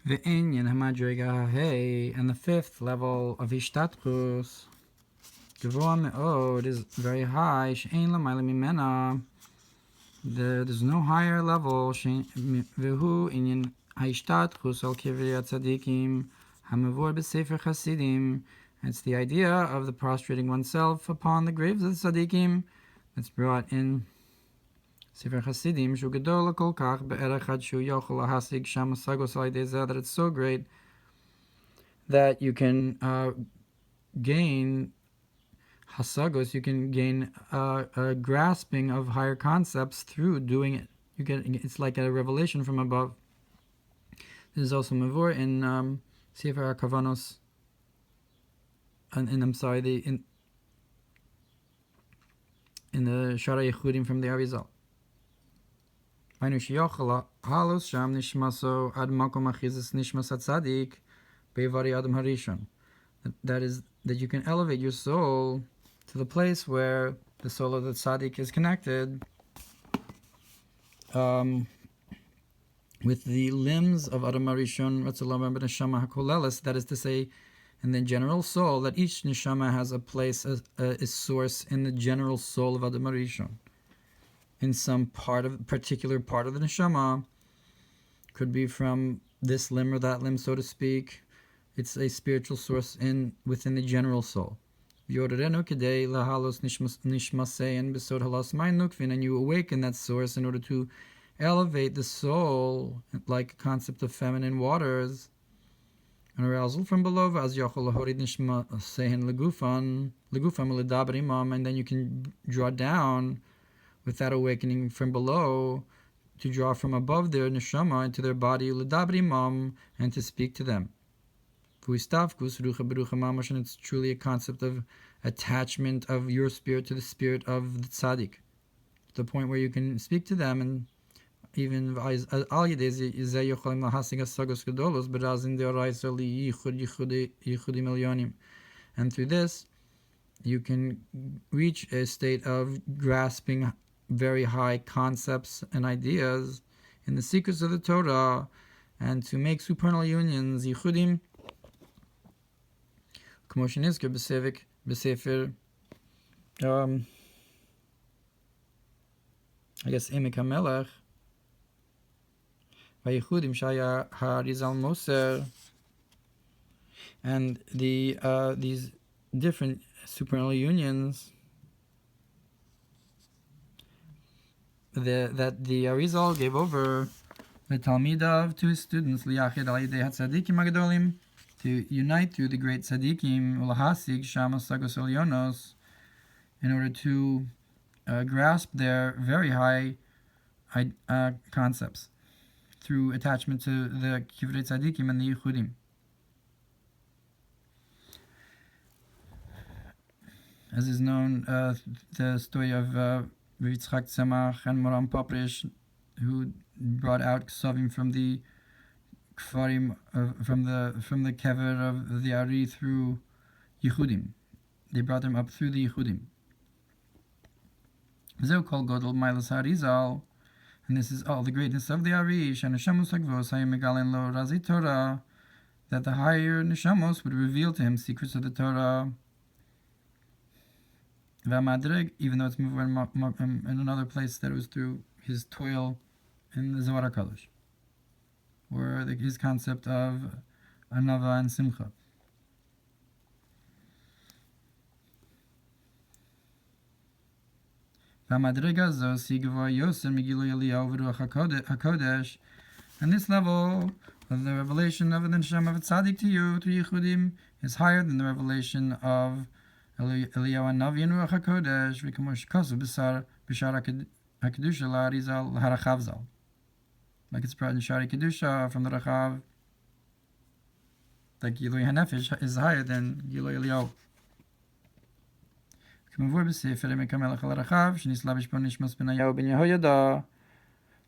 Ve'inyan hamadrega ha'hei, and the fifth level of ההשתטחות, גבוה מאוד, is very high, שאין למעלה ממנה, there's no higher level, והוא עניין ההשתטחות על קברי הצדיקים, המבואר בספר חסידים. It's the idea of the prostrating oneself upon the graves of the tzaddikim that's brought in ספר חסידים, שהוא גדול כל כך בערך עד שהוא יכול להשיג שם השגות על ידי זה, that it's so great that you can gain hasagos, you can gain a grasping of higher concepts through doing it. It's like a revelation from above. This is also mavur in Sefer HaKavanos, in the Shara Yechudim from the Arizal. Halos sham nishmaso ad makom achizes nishmas Tzadik bevari adam harishon. That is, that you can elevate your soul to the place where the soul of the Tzadik is connected with the limbs of Adam Harishon, Ratzulam ben Neshama HaKolelis, that is to say, in the general soul, that each Neshama has a place, a source in the general soul of Adam Harishon. In some particular part of the Neshama, could be from this limb or that limb, so to speak. It's a spiritual source within the general soul. And you awaken that source in order to elevate the soul like a concept of feminine waters, an arousal from below, and then you can draw down with that awakening from below to draw from above their neshama into their body, and to speak to them. And it's truly a concept of attachment of your spirit to the spirit of the tzaddik, to the point where you can speak to them, and even and through this you can reach a state of grasping very high concepts and ideas in the secrets of the Torah, and to make supernal unions, yichudim, כמו שנזכר בספר, I guess, עמק המלך, והייחודים שהיה האריזל מוסר, and these different supernal unions that the Arizal gave over the Talmidav to his students, liyachid al yedei hatzadikim agadolim, to unite through the great tzaddikim, ulahasig shamos sagos elyonos, in order to grasp their very high concepts through attachment to the kivrei tzaddikim and the yichudim. As is known, the story of Yitzchak Tzemach and Moram Poprish, who brought out ksavim from the kfarim, from the kever of the Ari through Yichudim. They brought them up through the Yichudim. Zeu kol godol mailas harizal, and this is all the greatness of the Ari. Shanashamus hagvos hayim megalen lo razi Torah, that the higher neshamos would reveal to him secrets of the Torah. V'amadreg, even though it's moved in another place, that it was through his toil in the Zohar HaKadosh, or his concept of anava and simcha. V'amadrega zo sigva yoser migilu Eliyahu v'ruach HaKodesh, and this level of the revelation of the neshama of Tzadik to you through Yichudim is higher than the revelation of Eliyahu Navi and Ruach HaKodesh, v'kamosh kosu b'shar HaKedusha la'arizal l'harachavzal, like it's brought in Shari Kedusha from the Rachav, that Gilui HaNefesh is higher than Gilui Eliyahu. K'mavur b'sefer Emek HaMelech al-Rachav sh'nisla b'shpo nishmas b'nayahu ben Yehoyada,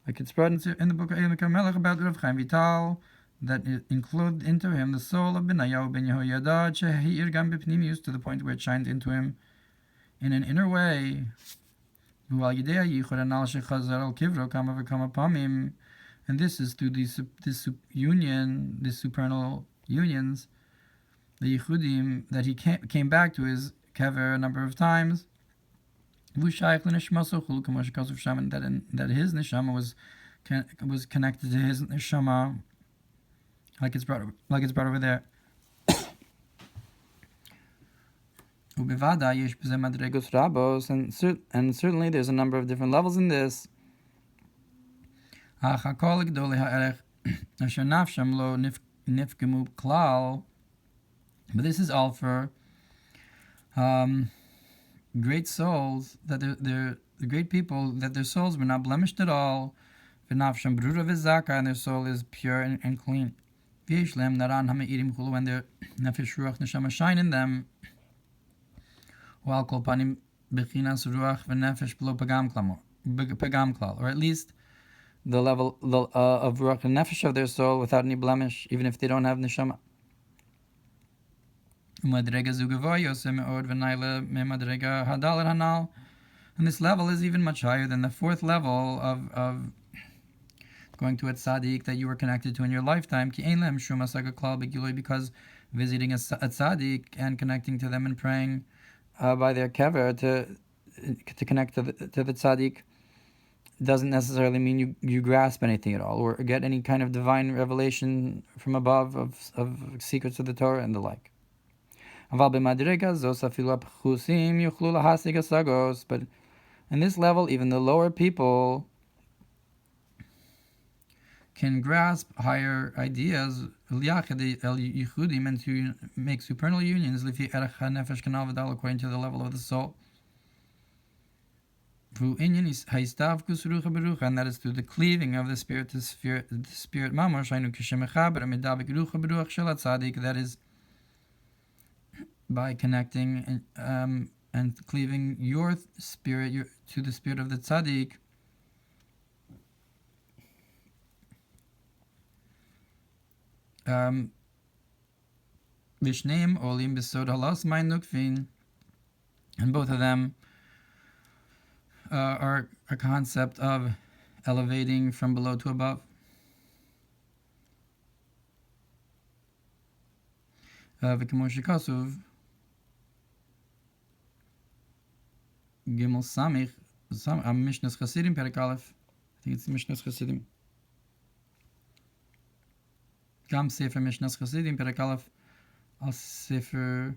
like it's brought in the book of Emek HaMelech about Rav Chaim Vital, that it included into him the soul of Benayahu ben Yehoyada, she'ha'ir gam b'pnimius, to the point where it shined into him in an inner way. And And this is through this union, these supernal unions, the Yichudim, that he came back to his kever a number of times. That his neshama was connected to his neshama, like it's brought over there. And certainly there's a number of different levels in this. But this is all for great souls, that they're the great people, that their souls were not blemished at all, and their soul is pure and clean. When their nefesh ruach neshama shine in them, or at least the level of ruach and nefesh of their soul without any blemish, even if they don't have neshama. And this level is even much higher than the fourth level of going to a Tzadik that you were connected to in your lifetime, because visiting a Tzadik and connecting to them and praying by their kever to connect to the Tzadik doesn't necessarily mean you grasp anything at all or get any kind of divine revelation from above of secrets of the Torah and the like. But in this level, even the lower people can grasp higher ideas, and to make supernal unions according to the level of the soul. And that is through the cleaving of the spirit to spirit, Mamar, that is by connecting and cleaving your spirit to the spirit of the Tzadik. Vishneim olim besod halas mein nukvin, and both of them are a concept of elevating from below to above. V'kemoshikasuv Gimel Samich, Mishnas Chasidim, Perek Aleph. I think it's Mishnas Chasidim. Gam Sefer Mishnas Chasidim, Perek Aleph, Al Sefer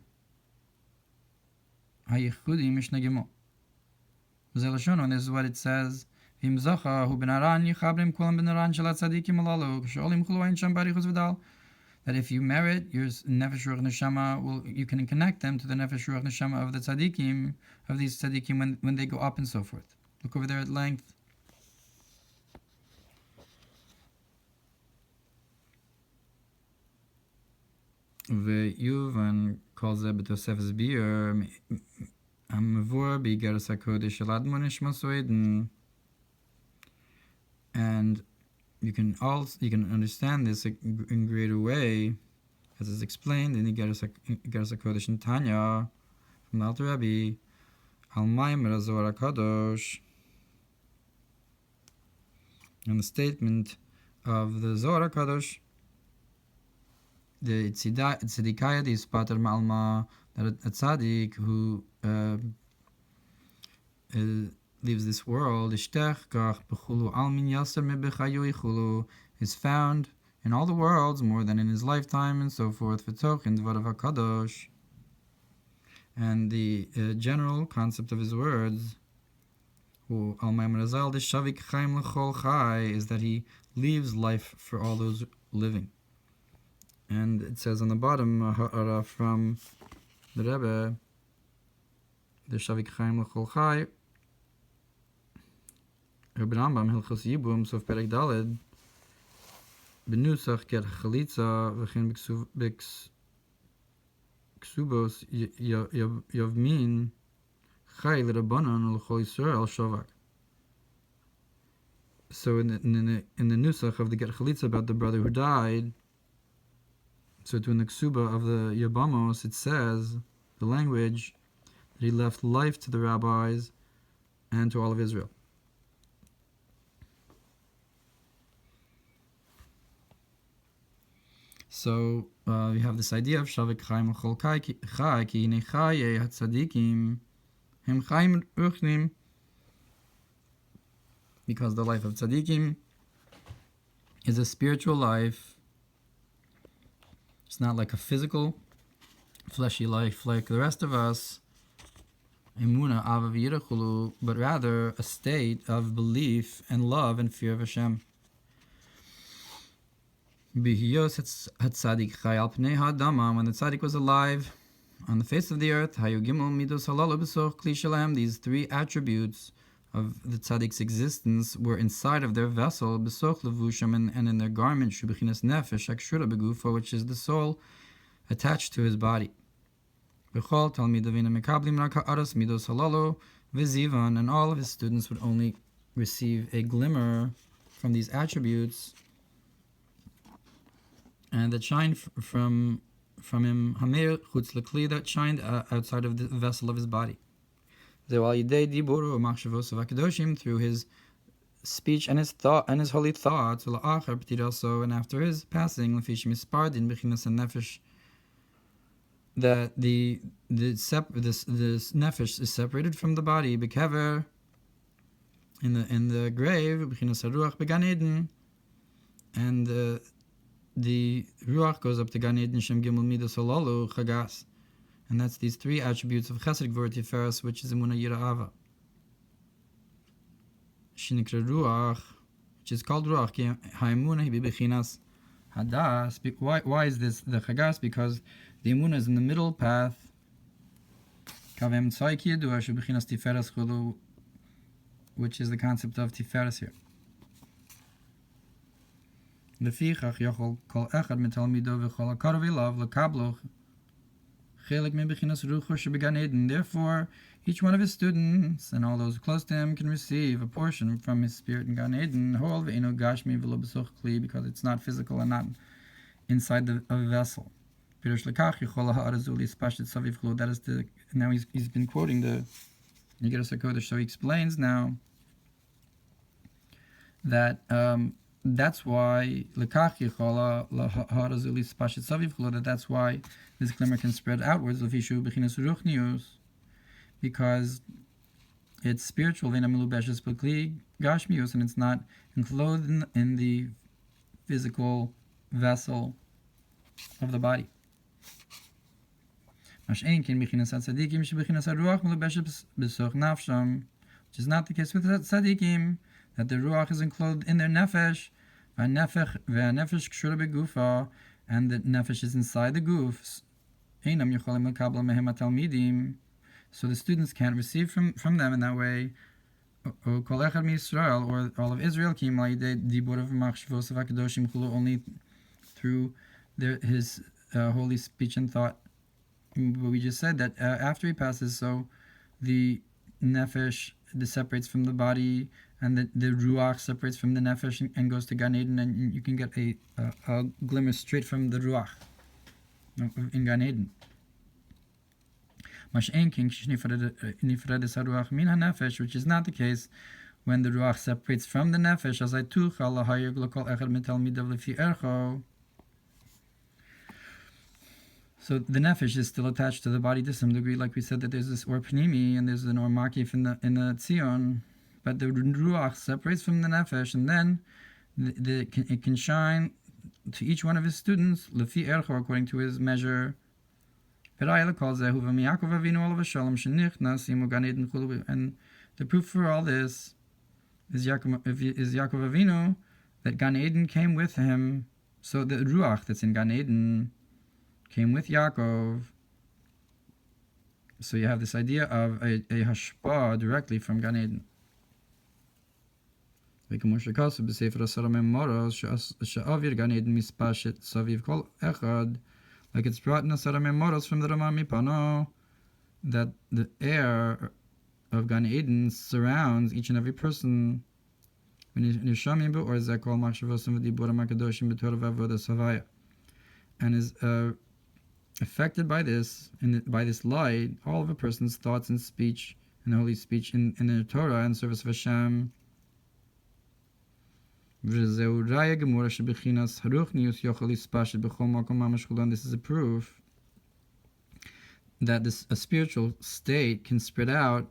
HaYichudim, Mishnah Gimel. And this is what it says. V'im Zocha, Hu Ben Aran, Yichabrim Kulam Ben Aran, Shalat Tzadikim Alalu, Ksholim Chulu Ein Sham Barichus V'dal. That if you merit your nefesh ruach neshama, you can connect them to the nefesh ruach neshama of the tzaddikim, of these tzaddikim when they go up and so forth. Look over there at length. Ve'yuvan calls it b'tosefes biur amavur b'igeras hakodesh shel Admur nishmas oeden. And you can understand this in greater way, as is explained in the Geras HaKodesh in Tanya from the Alter Rebbe, Al Mamar Zohar HaKadosh, and the statement of the Zohar HaKadosh, the Tzedikaya di Spater Ma'alma, that a Tzadik who leaves this world, is found in all the worlds more than in his lifetime, and so forth. And the general concept of his words is that he leaves life for all those living. And it says on the bottom from the Rebbe, the Shavik Chaim L'chol Chai, Rabbi Rambam Hilchos Yibum Sof Perek Daled Benusach Ger Chalitza V'chen B'ksubos Yavmin Chai L'Rabbanon L'chol Yisrael Shavak. So in the Nusach of the Ger Chalitza about the brother who died, so to in the Ksuba of the Yabamos, it says, the language, that he left life to the rabbis and to all of Israel. So we have this idea of Shavik Chaim Chol Chai Ki Hine Chaye HaTzadikim Hem Chaim Ruchnim, because the life of Tzadikim is a spiritual life. It's not like a physical, fleshy life like the rest of us, Emuna Avav Yirachulu, but rather a state of belief and love and fear of Hashem. Bihiyos Tzadik Chai Al Pnei Ha'adama, when the Tzadik was alive on the face of the earth, Hayu Gimel Midos Halalu B'soch Kli Shalem, these three attributes of the Tzadik's existence were inside of their vessel, B'soch Levusham, and in their garment, Shubichinas Nefesh Akshura Begufo, which is the soul attached to his body. B'chol Talmid Avina Mekablim Raka Aras Midos Halalu V'zivan, and all of his students would only receive a glimmer from these attributes and that shined from him, Hamir Chutz Lekli, that shined outside of the vessel of his body. Through his speech and his thought and his holy thoughts, and after his passing, that the nefesh is separated from the body, bekever, in the grave, and the ruach goes up to Gan Eden, Shem Gimel Midas Halalu Chagas, and that's these three attributes of Chesed Gvur Tiferes, which is Emunah Yira Ava. Shinikra Ruach, which is called Ruach, Ki Ha'emunah Hi Bechinas Hadas. Why is this the Chagas? Because the Emunah is in the middle path. Kav Haמצעי Ki Yidua Shu Bechinas Tiferes Chulu, which is the concept of Tiferes here. Lefichach Yochol Kol Echad Mitalmido V'chol HaKarov Ilav L'Kablo Chelik Min Bechinas Ruchu Shebegan Eden. Therefore, each one of his students and all those close to him can receive a portion from his spirit in Gan Eden, Hol Ve'eno Gashmi V'lo B'soch Kli, because it's not physical and not inside a vessel. Pirush Lekach Yochol HaArazul Yispashet Saviv Chlu. That is now he's been quoting the Yigeras HaKodesh, so he explains now that that's why that's why this glimmer can spread outwards, because it's spiritual, and it's not enclosed in the physical vessel of the body. Which is not the case with tzadikim, that the ruach is enclosed in their nefesh, and the nefesh is inside the goof. So the students can't receive from them in that way. Or all of Israel, only through his holy speech and thought. But we just said that after he passes, so the nefesh separates from the body, and the ruach separates from the nefesh and goes to Gan Eden, and you can get a glimmer straight from the ruach in Gan Eden. Which is not the case when the ruach separates from the nefesh. So the nefesh is still attached to the body to some degree, like we said that there's this or pnimi and there's an or makif in the tzion, but the ruach separates from the nefesh, and then it can shine to each one of his students lefi ercho, according to his measure. And the proof for all this is Yaakov Avinu, that Gan Eden came with him. So the ruach that's in Gan Eden came with Yaakov. So you have this idea of a hashpah directly from Gan Eden. Like it's brought in Asara Memoros from the Ramah Mipano, that the air of Gan Eden surrounds each and every person, and is affected by this, by this light, all of a person's thoughts and speech, and holy speech in the Torah and service of Hashem. This is a proof that a spiritual state can spread out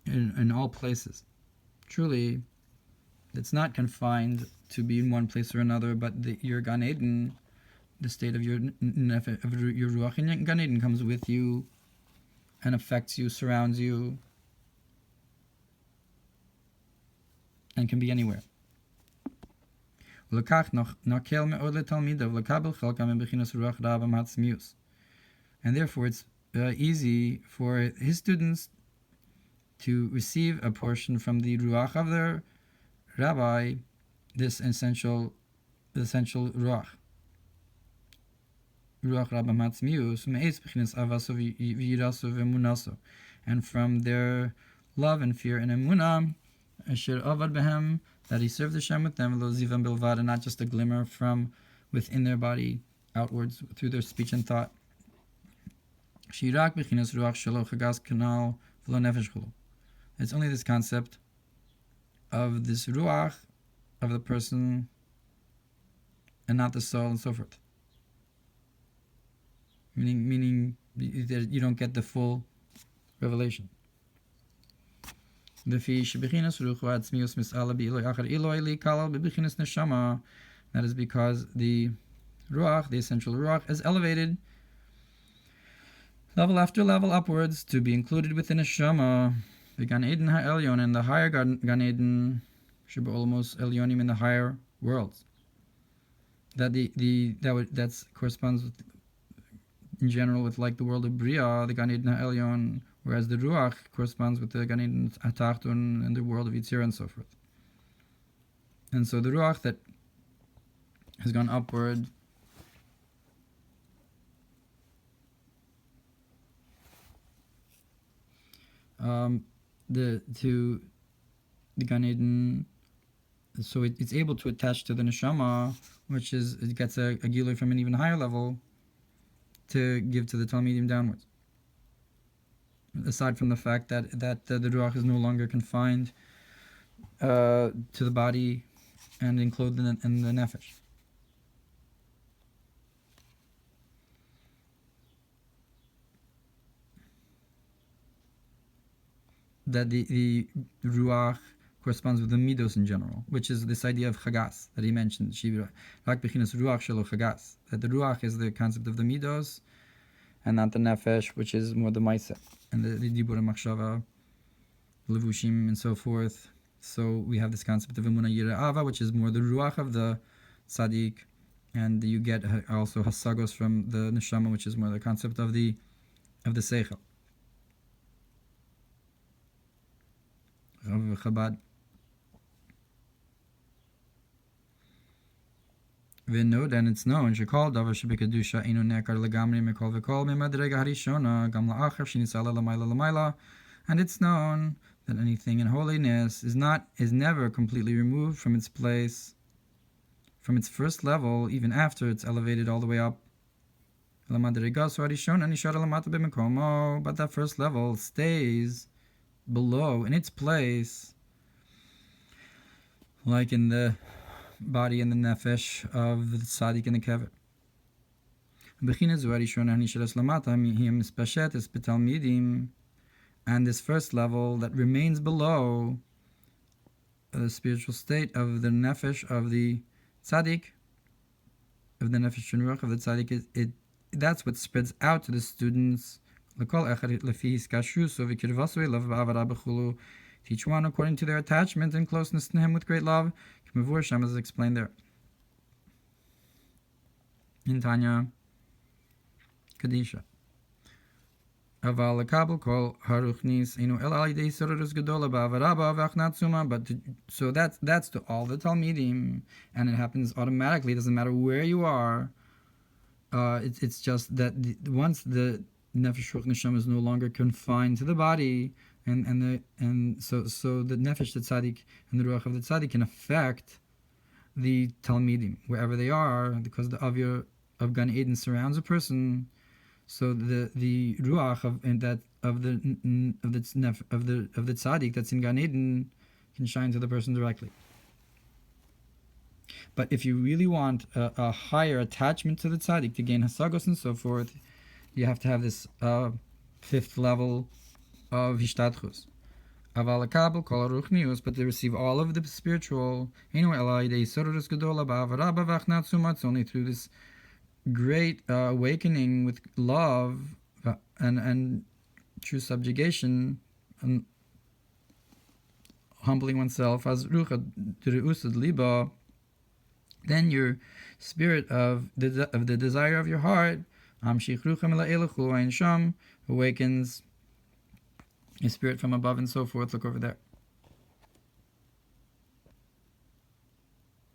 in all places. Truly, it's not confined to be in one place or another, but your Gan Eden, the state of your Ruach in Gan Eden comes with you and affects you, surrounds you, and can be anywhere. And therefore it's easy for his students to receive a portion from the Ruach of their rabbi, this essential Ruach. Ruach Rabba Matzmius, and from their love and fear and emunah, that he served Hashem with them, and not just a glimmer from within their body outwards through their speech and thought. It's only this concept of this ruach of the person and not the soul and so forth. Meaning that you don't get the full revelation. That is because the ruach, the essential ruach, is elevated level after level upwards to be included within a neshama. The Gan Eden ha'elyon, and the higher Gan Eden, almost elyonim, in the higher worlds. That corresponds with, in general, with like the world of Bria, the Gan Eden ha'elyon, whereas the Ruach corresponds with the Gan Eden ha'tachtun and the world of Yitzir and so forth. And so the Ruach that has gone upward to the Gan Eden, so it's able to attach to the neshama, which is, it gets a gilui from an even higher level to give to the talmidim downwards. Aside from the fact that the ruach is no longer confined to the body and enclosed in the nefesh. That the ruach corresponds with the midos in general, which is this idea of chagas that he mentioned. That the ruach is the concept of the midos, and not the nefesh, which is more the maisa and the dibur machshava, levushim, and so forth. So we have this concept of emunah yira'ava, which is more the ruach of the Tzadik, and you get also hasagos from the neshama, which is more the concept of the seichel. Chabad. And it's known shekol davar shebekadusha inu nekar legamri mekol vekol memadrega harishona gam la'achar shenitzala lamayla lamayla. And it's known that anything in holiness is never completely removed from its place, from its first level, even after it's elevated all the way up. But that first level stays below in its place, like in the body and the nefesh of the Tzadik and the kever. And this first level that remains below the spiritual state of the nefesh of the Tzadik, of the nefesh and ruach of the Tzadik, that's what spreads out to the students. Each one according to their attachment and closeness to him with great love. Shem is explained there. In Tanya Kadisha. But so that's to all the Talmidim, and it happens automatically. It doesn't matter where you are. It's just that once the nefesh ruach neshama is no longer confined to the body, and so the nefesh the tzaddik and the ruach of the tzaddik can affect the talmidim wherever they are, because the avir of Gan Eden surrounds a person. So the ruach of the tzaddik that's in Gan Eden can shine to the person directly. But if you really want a higher attachment to the tzaddik, to gain hasagos and so forth, you have to have this fifth level of hishtadchus. But they receive all of the spiritual only through this great awakening with love and true subjugation and humbling oneself. Then your spirit of the desire of your heart awakens a spirit from above and so forth. Look over there.